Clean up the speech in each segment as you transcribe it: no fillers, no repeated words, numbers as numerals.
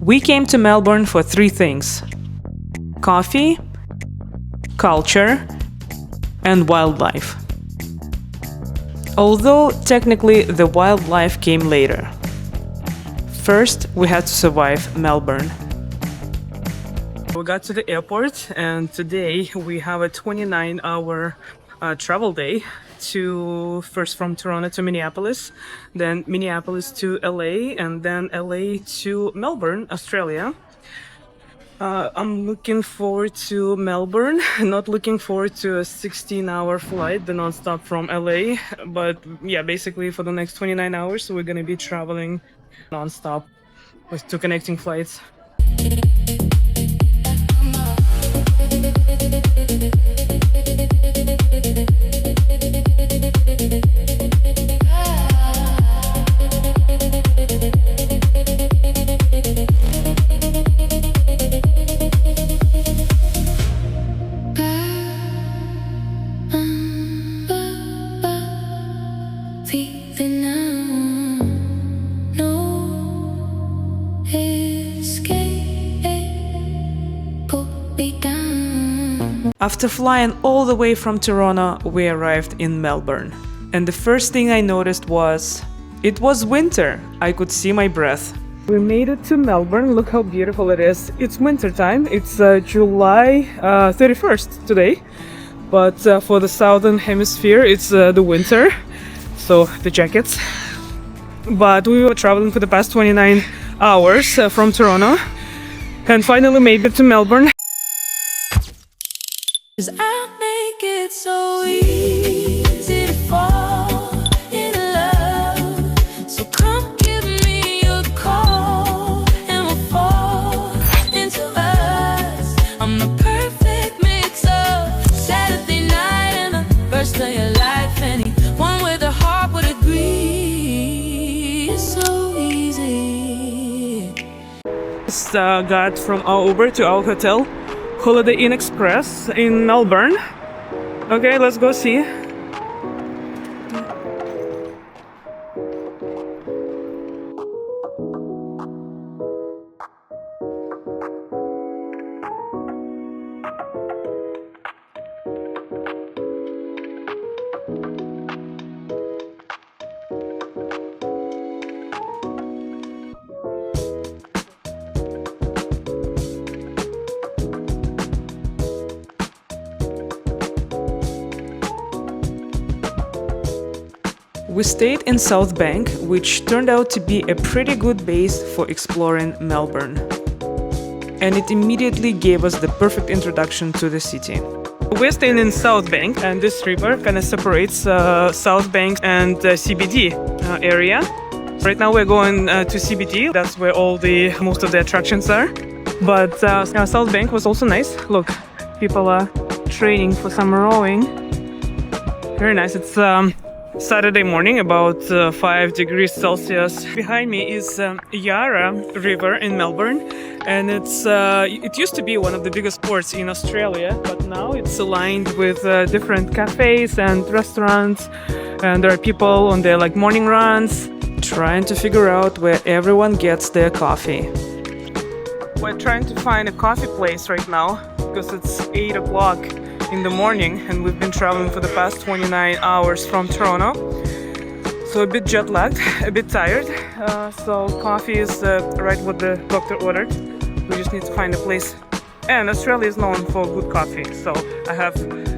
We came to Melbourne for three things: coffee, culture, and wildlife. Although technically the wildlife came later. First, we had to survive Melbourne. We got to the airport, and today we have a 29-hour travel day to first from Toronto to Minneapolis, then Minneapolis to LA, and then LA to Melbourne, Australia. I'm looking forward to Melbourne, not looking forward to a 16-hour flight, the non-stop from LA. But yeah, basically for the next 29 hours, we're gonna be traveling non-stop with two connecting flights. After flying all the way from Toronto, we arrived in Melbourne. And the first thing I noticed was, it was winter. I could see my breath. We made it to Melbourne. Look how beautiful it is. It's winter time. It's July 31st today. But for the southern hemisphere, it's the winter. So the jackets. But we were traveling for the past 29 hours from Toronto. And finally made it to Melbourne. 'Cause I'll make it so easy to fall in love. So come give me a call and we'll fall into us. I'm the perfect mix of Saturday night and the first day of life. Anyone with a heart would agree. It's so easy. Just got from our Uber to our hotel. Holiday Inn Express in Melbourne. Okay, let's go see. We stayed in Southbank, which turned out to be a pretty good base for exploring Melbourne. And it immediately gave us the perfect introduction to the city. We're staying in Southbank, and this river kind of separates Southbank and CBD area. Right now we're going to CBD. That's where most of the attractions are. But Southbank was also nice. Look, people are training for some rowing. Very nice. It's Saturday morning, about 5 degrees Celsius. Behind me is Yarra River in Melbourne, and it used to be one of the biggest ports in Australia, but now it's aligned with different cafes and restaurants, and there are people on their morning runs trying to figure out where everyone gets their coffee. We're trying to find a coffee place right now because it's 8 o'clock in the morning, and we've been traveling for the past 29 hours from Toronto, so a bit jet lagged, a bit tired. So coffee is right what the doctor ordered. We just need to find a place, and Australia is known for good coffee, so I have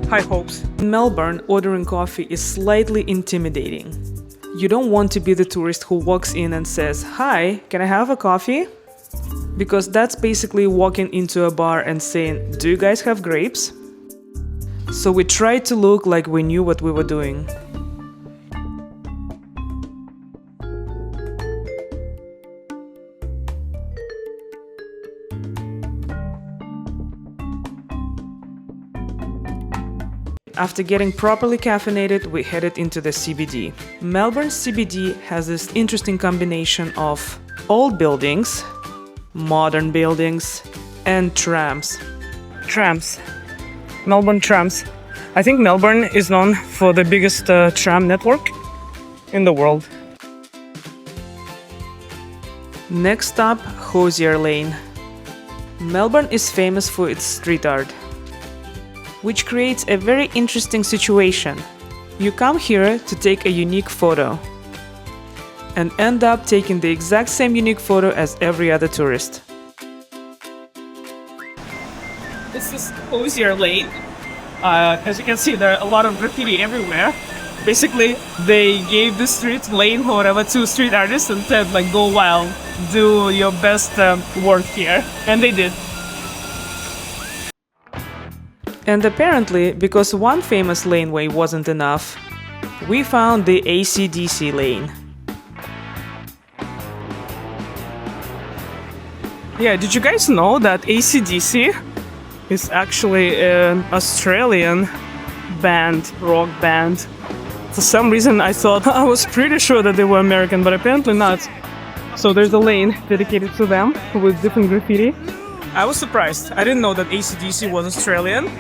high hopes. In Melbourne, ordering coffee is slightly intimidating. You don't want to be the tourist who walks in and says, "Hi, can I have a coffee?" Because that's basically walking into a bar and saying, "Do you guys have grapes?" So we tried to look like we knew what we were doing. After getting properly caffeinated, we headed into the CBD. Melbourne CBD has this interesting combination of old buildings, modern buildings, and trams. Trams. Melbourne Trams. I think Melbourne is known for the biggest tram network in the world. Next stop, Hosier Lane. Melbourne is famous for its street art, which creates a very interesting situation. You come here to take a unique photo and end up taking the exact same unique photo as every other tourist. This is Hosier Lane. As you can see, there are a lot of graffiti everywhere. Basically, they gave the street, lane, whatever, to street artists and said, like, go wild, do your best work here. And they did. And apparently, because one famous laneway wasn't enough, we found the AC/DC lane. Yeah, did you guys know that AC/DC is actually an Australian band, rock band? For some reason I thought, I was pretty sure that they were American, but apparently not. So there's a lane dedicated to them with different graffiti. I was surprised. I didn't know that AC/DC was Australian,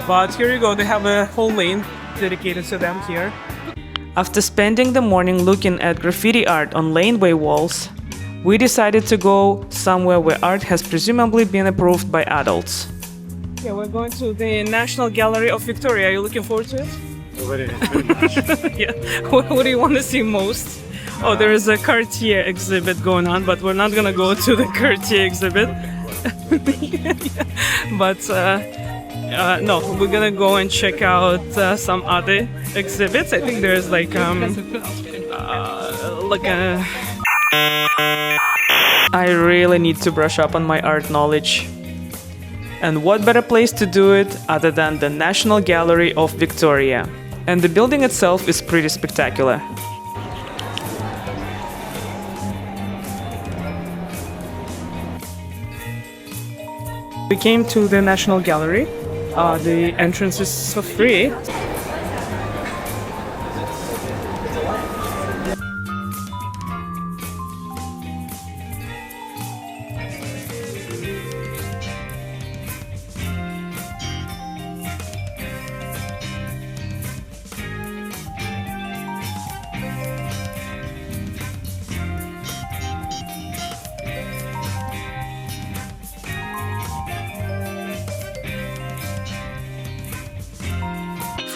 but here you go, they have a whole lane dedicated to them here. After spending the morning looking at graffiti art on laneway walls, we decided to go somewhere where art has presumably been approved by adults. Yeah, we're going to the National Gallery of Victoria. Are you looking forward to it? Very much. Yeah. What do you want to see most? Oh, there is a Cartier exhibit going on, but we're not gonna go to the Cartier exhibit. But no, we're gonna go and check out some other exhibits. I think there's like a. I really need to brush up on my art knowledge. And what better place to do it other than the National Gallery of Victoria? And the building itself is pretty spectacular. We came to the National Gallery. The entrance is for free.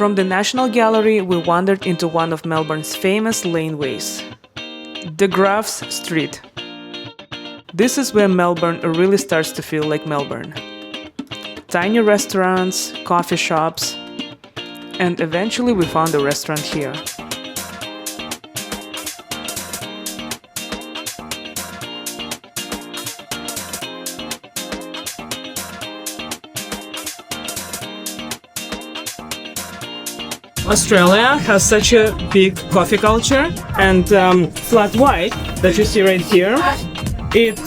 From the National Gallery, we wandered into one of Melbourne's famous laneways, Degraves Street. This is where Melbourne really starts to feel like Melbourne. Tiny restaurants, coffee shops, and eventually we found a restaurant here. Australia has such a big coffee culture, and flat white that you see right here, it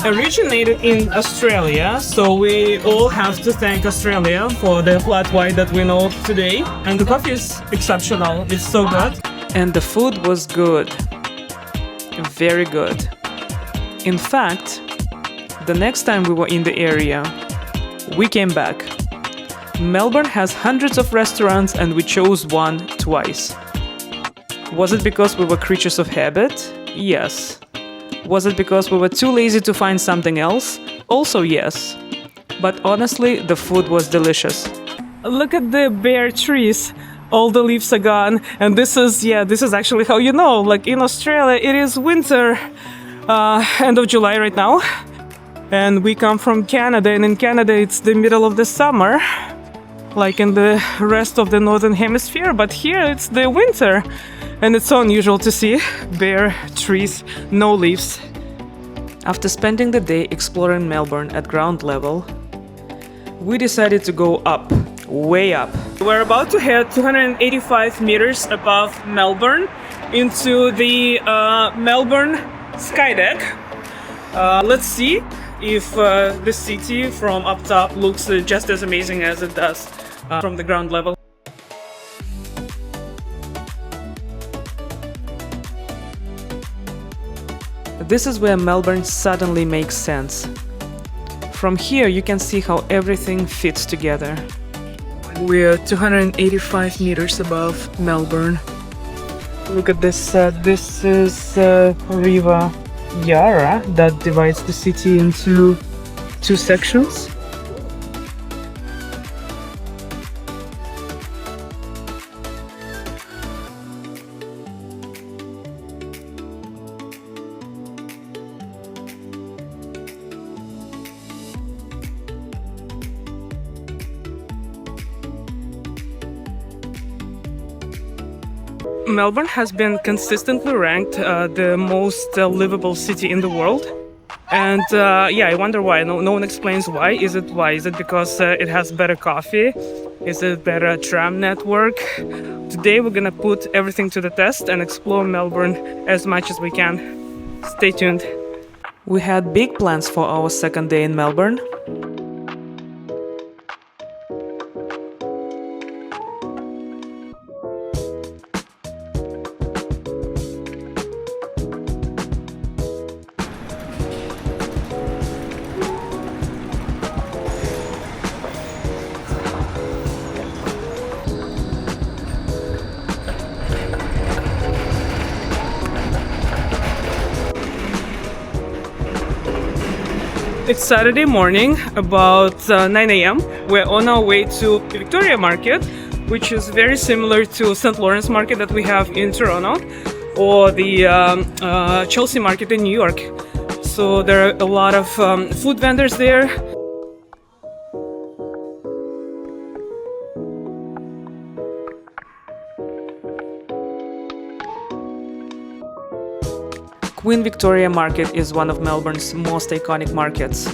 originated in Australia, so we all have to thank Australia for the flat white that we know today. And the coffee is exceptional, it's so good. And the food was good, very good. In fact, the next time we were in the area, we came back. Melbourne has hundreds of restaurants and we chose one twice. Was it because we were creatures of habit? Yes. Was it because we were too lazy to find something else? Also yes. But honestly, the food was delicious. Look at the bare trees. All the leaves are gone. And this is actually how you know. Like in Australia, it is winter. End of July right now. And we come from Canada, and in Canada it's the middle of the summer, like in the rest of the northern hemisphere, but here it's the winter, and it's so unusual to see bare trees, no leaves. After spending the day exploring Melbourne at ground level, we decided to go up, way up. We're about to head 285 meters above Melbourne into the Melbourne Skydeck. Let's see if the city from up top looks just as amazing as it does from the ground level. This is where Melbourne suddenly makes sense. From here you can see how everything fits together. We're 285 meters above Melbourne. Look at this, this is river. Yarra that divides the city into two sections. Melbourne has been consistently ranked the most livable city in the world. And yeah, I wonder why. No one explains why. Is it because it has better coffee? Is it better tram network? Today we're gonna put everything to the test and explore Melbourne as much as we can. Stay tuned. We had big plans for our second day in Melbourne. It's Saturday morning, about 9 a.m. We're on our way to Victoria Market, which is very similar to St. Lawrence Market that we have in Toronto, or the Chelsea Market in New York. So there are a lot of food vendors there. Queen Victoria Market is one of Melbourne's most iconic markets.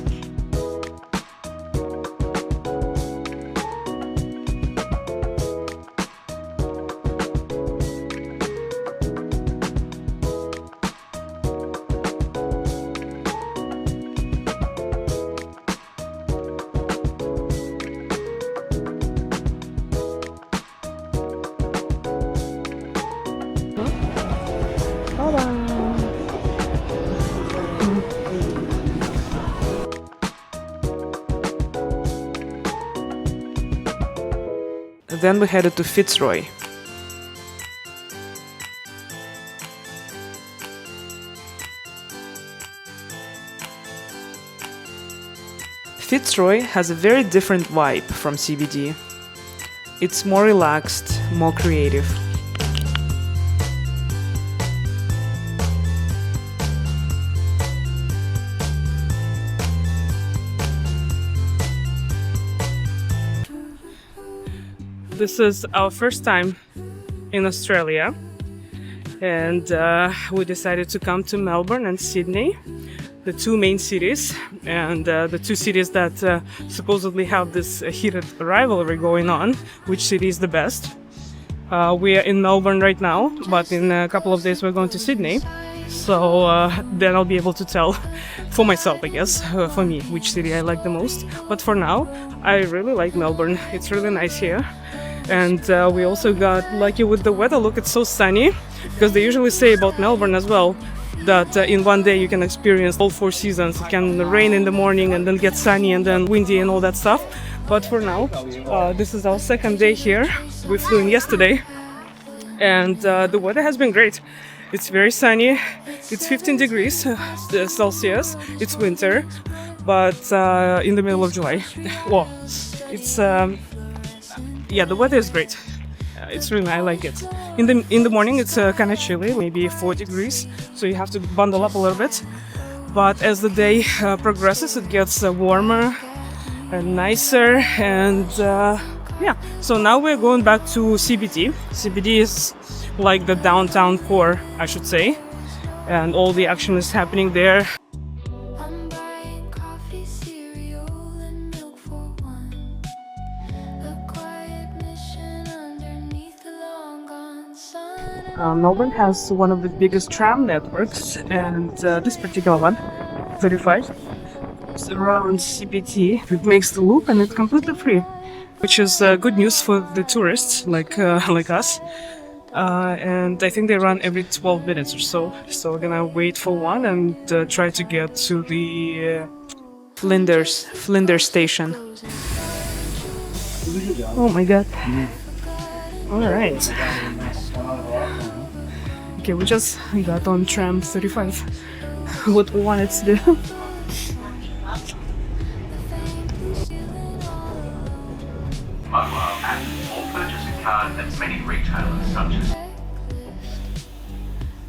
Then we headed to Fitzroy. Fitzroy has a very different vibe from CBD. It's more relaxed, more creative. This is our first time in Australia, and we decided to come to Melbourne and Sydney, the two main cities, and the two cities that supposedly have this heated rivalry going on, which city is the best. We are in Melbourne right now, but in a couple of days we're going to Sydney, so then I'll be able to tell for myself, I guess, for me, which city I like the most. But for now, I really like Melbourne. It's really nice here. And we also got lucky with the weather. Look, it's so sunny, because they usually say about Melbourne as well that in one day you can experience all four seasons. It can rain in the morning and then get sunny and then windy and all that stuff. But for now, this is our second day here. We flew in yesterday, and the weather has been great. It's very sunny. It's 15 degrees Celsius. It's winter, but in the middle of July. Well, it's yeah, the weather is great. It's really nice. I like it. In the morning, it's kind of chilly, maybe 4 degrees, so you have to bundle up a little bit. But as the day progresses, it gets warmer and nicer, and yeah. So now we're going back to CBD. CBD is like the downtown core, I should say, and all the action is happening there. Melbourne has one of the biggest tram networks, and this particular one, 35, it's around CBD. It makes the loop, and it's completely free, which is good news for the tourists like us. And I think they run every 12 minutes or so. So we're gonna wait for one and try to get to the Flinders Station. Oh my god! All right. Okay, we just got on tram 35. what we wanted to do. Mobile app or purchase a card at many retailers such as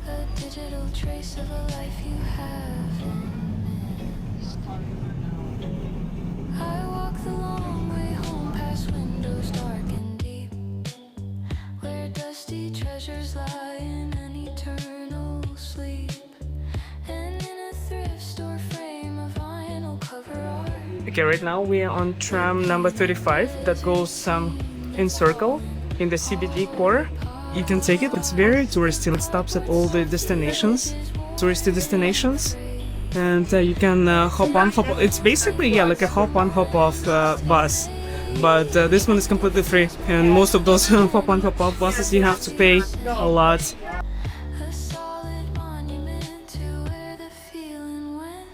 a digital trace of a life you have missed. I walk the long way home past windows dark and deep, where dusty treasures lie in an eternal sleep. And in a thrift store frame, a vinyl cover art. Okay, right now we are on tram number 35 that goes in circle in the CBD core. You can take it. It's very touristy. It stops at all the destinations, touristy destinations, and you can hop on, hop off. It's basically like a hop on, hop off bus, but this one is completely free. And most of those hop on, hop off buses you have to pay a lot. A solid monument to where the feeling went.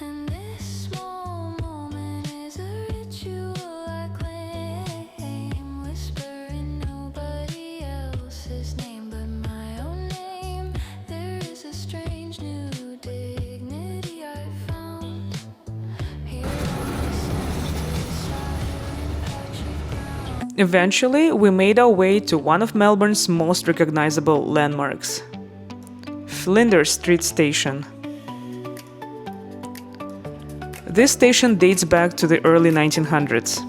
And this small moment is a ritual I claim, whispering nobody else's name but my own name. There is a strange new dignity I found here on this empty silent patch of ground. Eventually, we made our way to one of Melbourne's most recognizable landmarks, Flinders Street Station. This station dates back to the early 1900s.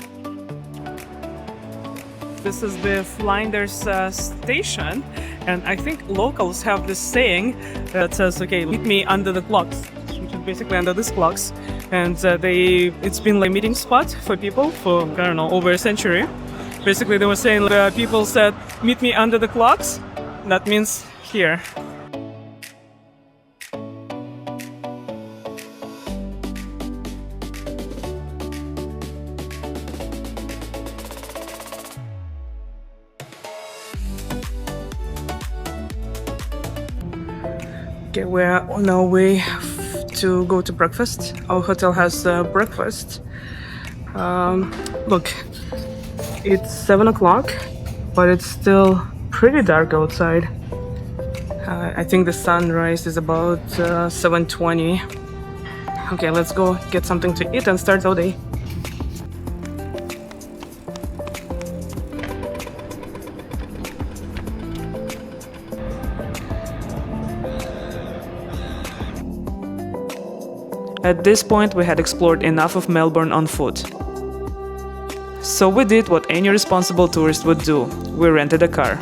This is the Flinders station, and I think locals have this saying that says, okay, meet me under the clocks, which is basically under these clocks. And it's been like a meeting spot for people for, I don't know, over a century. Basically, they were saying people said, meet me under the clocks. That means here. Okay, we're on our way to go to breakfast. Our hotel has breakfast. Look, it's 7 o'clock, but it's still pretty dark outside. I think the sunrise is about 7:20. Okay, let's go get something to eat and start our day. At this point, we had explored enough of Melbourne on foot. So we did what any responsible tourist would do. We rented a car.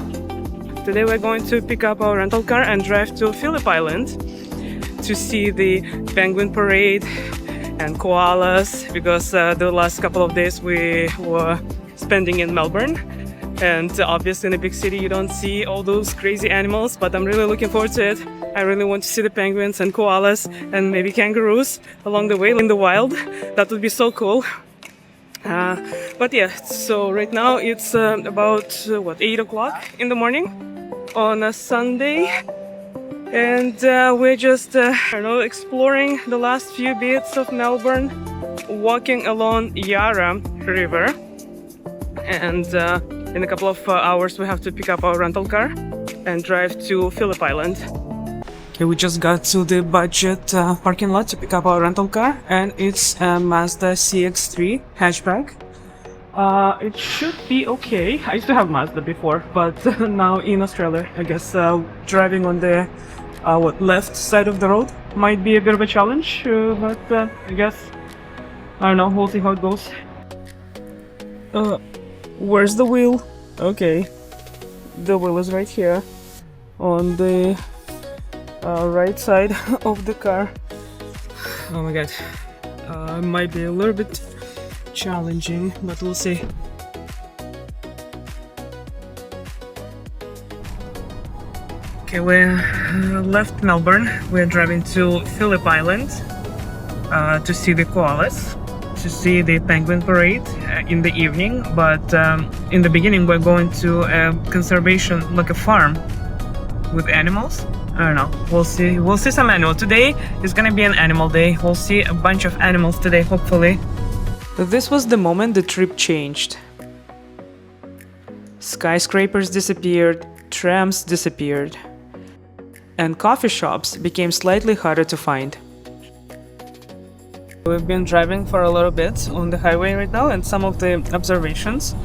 Today we're going to pick up our rental car and drive to Phillip Island to see the penguin parade and koalas, because the last couple of days we were spending in Melbourne. And obviously in a big city you don't see all those crazy animals, but I'm really looking forward to it. I really want to see the penguins and koalas and maybe kangaroos along the way in the wild. That would be so cool. But yeah, so right now it's about 8 o'clock in the morning on a Sunday, and we're just exploring the last few bits of Melbourne, walking along Yarra River, and in a couple of hours we have to pick up our rental car and drive to Phillip Island. Okay, we just got to the budget parking lot to pick up our rental car, and it's a Mazda CX-3 hatchback. It should be okay. I used to have Mazda before, but now in Australia, I guess driving on the left side of the road might be a bit of a challenge, but I guess, I don't know, we'll see how it goes. Where's the wheel? Okay, the wheel is right here on the right side of the car. Oh my god, it might be a little bit challenging, but we'll see. Okay, we left Melbourne. We're driving to Phillip Island to see the koalas, to see the penguin parade in the evening, but in the beginning we're going to a conservation, like a farm with animals. I don't know, we'll see some animals. Today is gonna be an animal day. We'll see a bunch of animals today, hopefully. This was the moment the trip changed. Skyscrapers disappeared, trams disappeared, and coffee shops became slightly harder to find. We've been driving for a little bit on the highway right now, and some of the observations.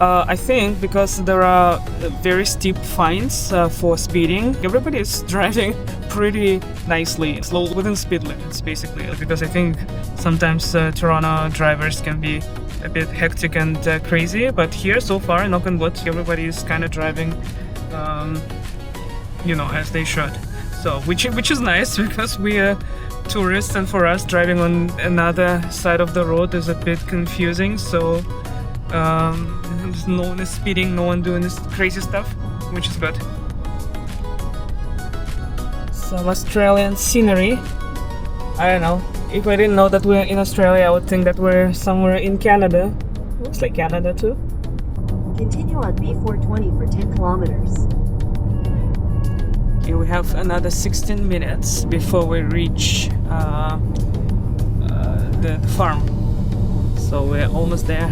I think because there are very steep fines for speeding, everybody is driving pretty nicely, slow within speed limits basically, because I think sometimes Toronto drivers can be a bit hectic and crazy, but here so far, knock on wood, everybody is kind of driving as they should. So which is nice because we are tourists, and for us driving on another side of the road is a bit confusing. So no one is speeding, no one doing this crazy stuff, which is good. Some Australian scenery. I don't know. If I didn't know that we're in Australia, I would think that we're somewhere in Canada. Looks like Canada too. Continue on B420 for 10 kilometers. Okay, we have another 16 minutes before we reach the farm. So we're almost there.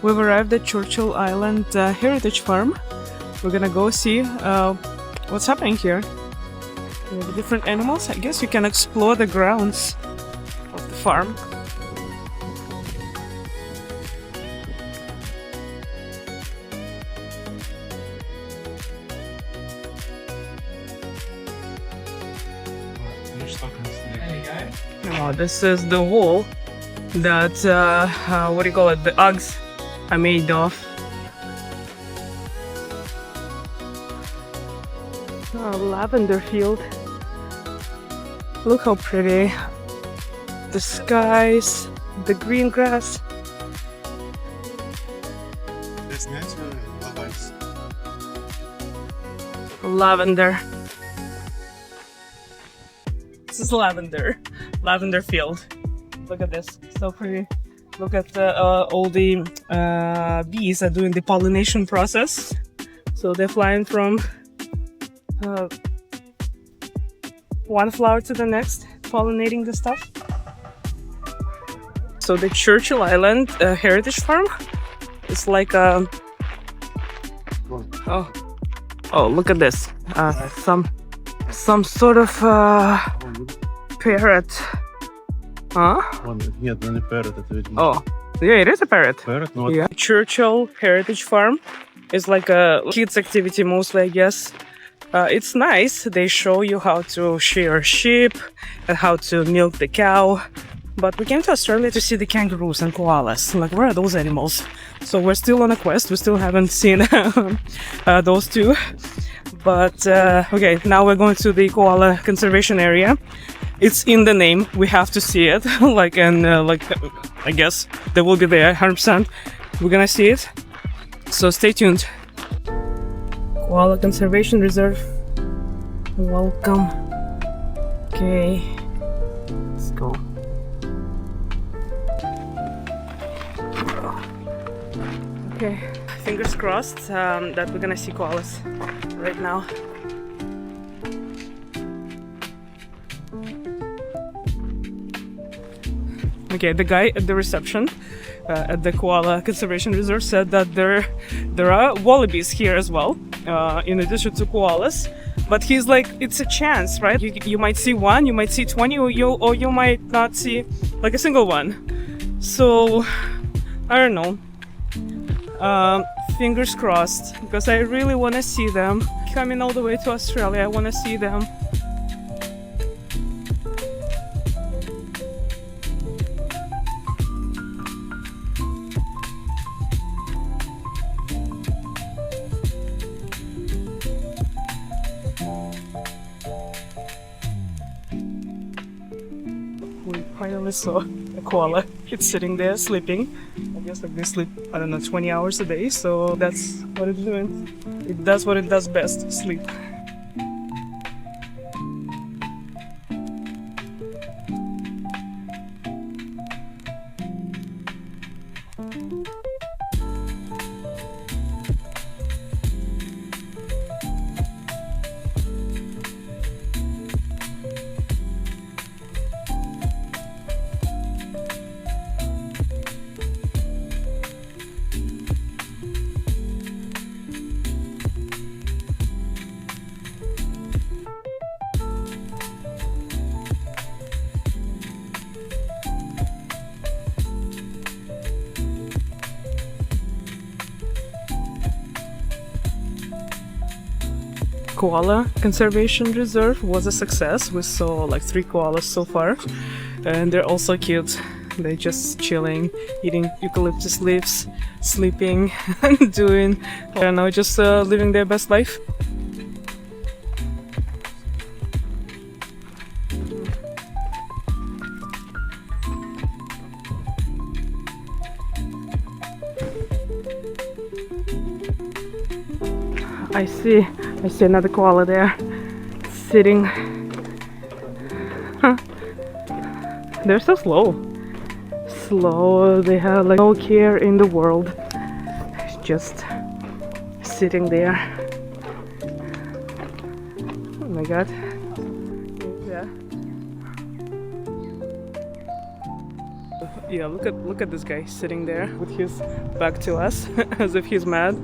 We've arrived at Churchill Island Heritage Farm. We're gonna go see what's happening here. We have different animals. I guess you can explore the grounds of the farm. Oh, this is the wall that, what do you call it, the Uggs are made of. Oh, lavender field. Look how pretty. The skies, the green grass. It's natural lovers. Lavender. This is lavender field. Look at this, so pretty. Look at all the bees are doing the pollination process. So they're flying from one flower to the next, pollinating the stuff. So the Churchill Island Heritage Farm is like a... Oh, look at this. Some sort of parrot. Huh? Нет, это не parrot, это, видимо. Oh, yeah, it is a parrot. Parrot, no. Yeah. Churchill Heritage Farm is like a kids activity mostly, I guess. It's nice. They show you how to shear sheep and how to milk the cow. But we came to Australia to see the kangaroos and koalas. Like, where are those animals? So we're still on a quest. We still haven't seen those two. But okay, now we're going to the Koala Conservation Area. It's in the name. We have to see it. I guess they will be there 100%. We're gonna see it. So stay tuned. Koala Conservation Reserve. Welcome. Okay. Let's go. Okay. Fingers crossed that we're gonna see koalas right now. Okay, the guy at the reception at the Koala Conservation Reserve said that there are wallabies here as well, in addition to koalas. But he's like, it's a chance, right? You might see one, you might see 20, or you might not see like a single one. So I don't know. Fingers crossed, because I really want to see them. Coming all the way to Australia, I want to see them. We finally saw a koala. It's sitting there sleeping. I guess like they sleep, I don't know, 20 hours a day, so that's what it's doing. It does what it does best, sleep. Koala Conservation Reserve was a success. We saw like 3 koalas so far, and they're also cute. They're just chilling, eating eucalyptus leaves, sleeping, and doing, I don't know, just living their best life. I see another koala there, sitting. Huh. They're so slow. They have like no care in the world. Just sitting there. Oh my god. Yeah. Yeah, look at this guy sitting there with his back to us as if he's mad,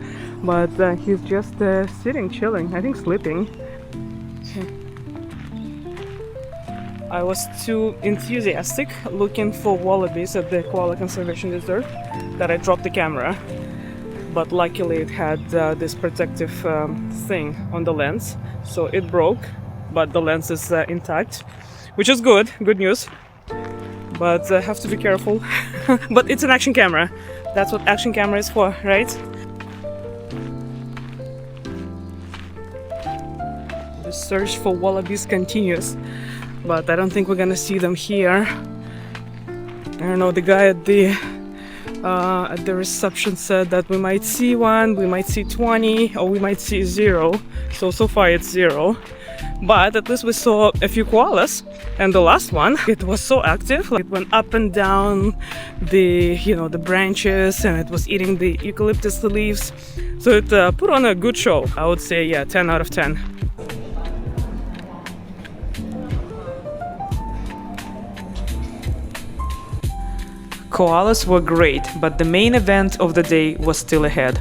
but he's just sitting, chilling, I think sleeping. I was too enthusiastic looking for wallabies at the Koala Conservation Reserve that I dropped the camera, but luckily it had this protective thing on the lens, so it broke, but the lens is intact, which is good news. But I have to be careful. But it's an action camera. That's what action camera is for, right? The search for wallabies continues, but I don't think we're gonna see them here. I don't know, the guy at the reception said that we might see one, we might see 20, or we might see 0. So far it's 0. But at least we saw a few koalas, and the last one, it was so active. It went up and down the branches, and it was eating the eucalyptus leaves. So it put on a good show. I would say, yeah, 10 out of 10. Koalas were great, but the main event of the day was still ahead.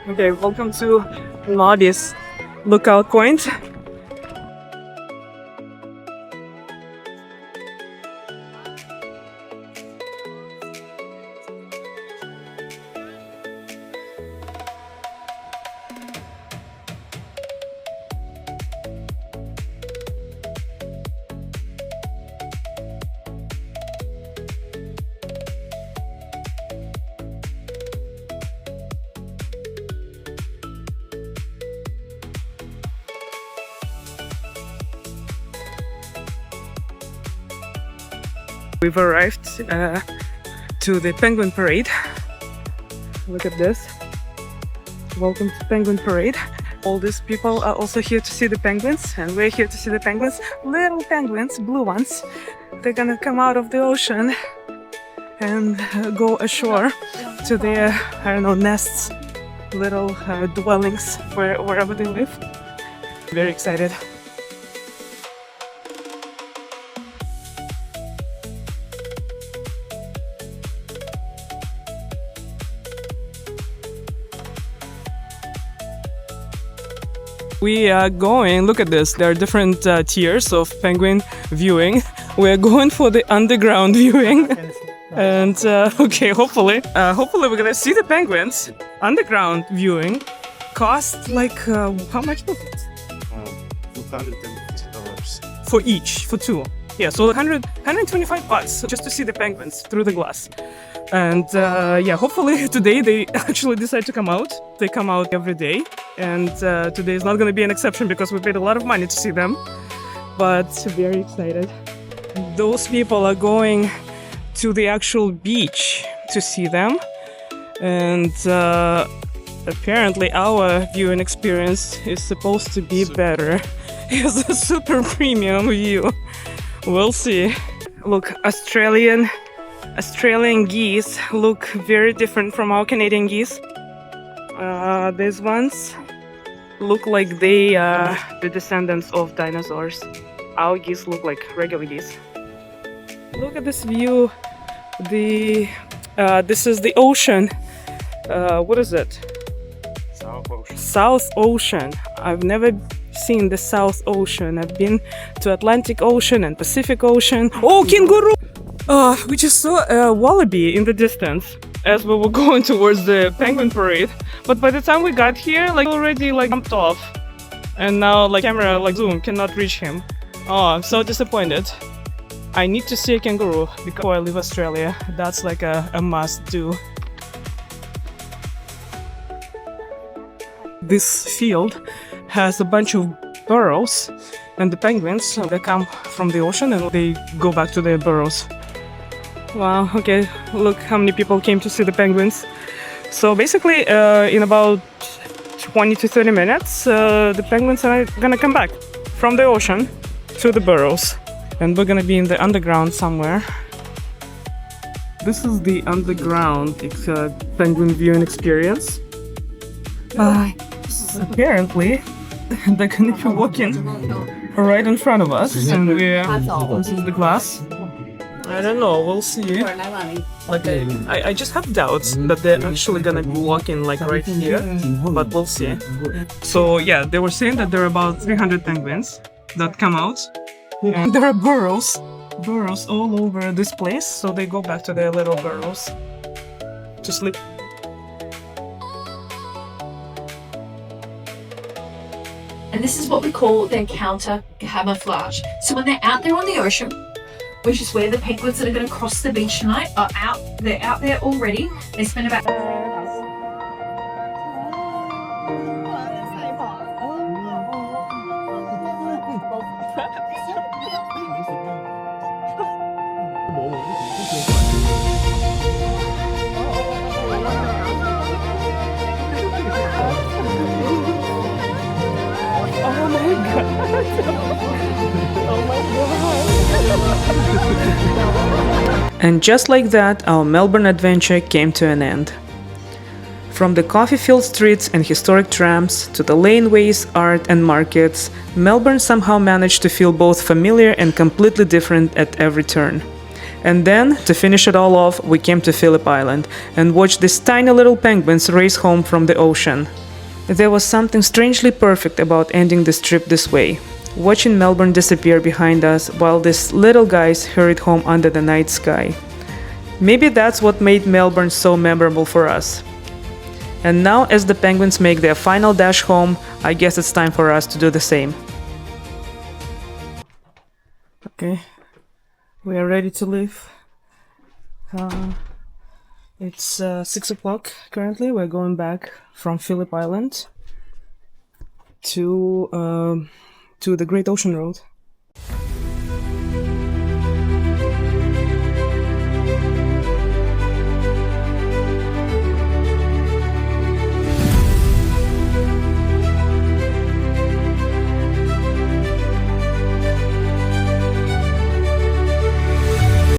Okay, welcome to Lodi's lookout point. We've arrived to the penguin parade. Look at this. Welcome to penguin parade. All these people are also here to see the penguins, and we're here to see the penguins. Little penguins, blue ones. They're gonna come out of the ocean and go ashore to their, I don't know, nests, little dwellings, wherever they live. Very excited. We are going, look at this, there are different tiers of penguin viewing. We're going for the underground viewing. And okay, hopefully we're gonna see the penguins. Underground viewing cost like, how much was it? $250. For each, for 2. Yeah, so $125 just to see the penguins through the glass. And yeah, hopefully today they actually decide to come out. They come out every day, and today is not going to be an exception because we paid a lot of money to see them. But very excited. Those people are going to the actual beach to see them, and apparently our viewing experience is supposed to be better. It's a super premium view. We'll see. Look, Australian geese look very different from our Canadian geese. These ones look like they are the descendants of dinosaurs. Our geese look like regular geese. Look at this view. This is the ocean. What is it? South Ocean. South Ocean. I've never seen the South Ocean. I've been to Atlantic Ocean and Pacific Ocean. Oh, kangaroo! We just saw a wallaby in the distance as we were going towards the penguin parade. But by the time we got here, like already like jumped off, and now like camera like zoom cannot reach him. Oh, I'm so disappointed. I need to see a kangaroo before I leave Australia. That's like a must do. This field has a bunch of burrows, and the penguins, they come from the ocean and they go back to their burrows. Wow, okay, look how many people came to see the penguins. So basically, in about 20 to 30 minutes, the penguins are gonna come back from the ocean to the burrows. And we're gonna be in the underground somewhere. This is the underground penguin viewing experience. Apparently, they're gonna be walking right in front of us, and this is the glass. I don't know, we'll see. Like, I just have doubts that they're actually gonna be walking like right here, but we'll see. So yeah, they were saying that there are about 300 penguins that come out. And there are burrows all over this place, so they go back to their little burrows to sleep. And this is what we call their counter camouflage. So when they're out there on the ocean, which is where the penguins that are going to cross the beach tonight are out, they're out there already. They spend about... And just like that, our Melbourne adventure came to an end. From the coffee-filled streets and historic trams to the laneways, art and markets, Melbourne somehow managed to feel both familiar and completely different at every turn. And then, to finish it all off, we came to Phillip Island and watched these tiny little penguins race home from the ocean. There was something strangely perfect about ending this trip this way. Watching Melbourne disappear behind us while these little guys hurried home under the night sky. Maybe that's what made Melbourne so memorable for us. And now, as the penguins make their final dash home, I guess it's time for us to do the same. Okay, we are ready to leave. It's 6 o'clock currently. We're going back from Phillip Island to the Great Ocean Road.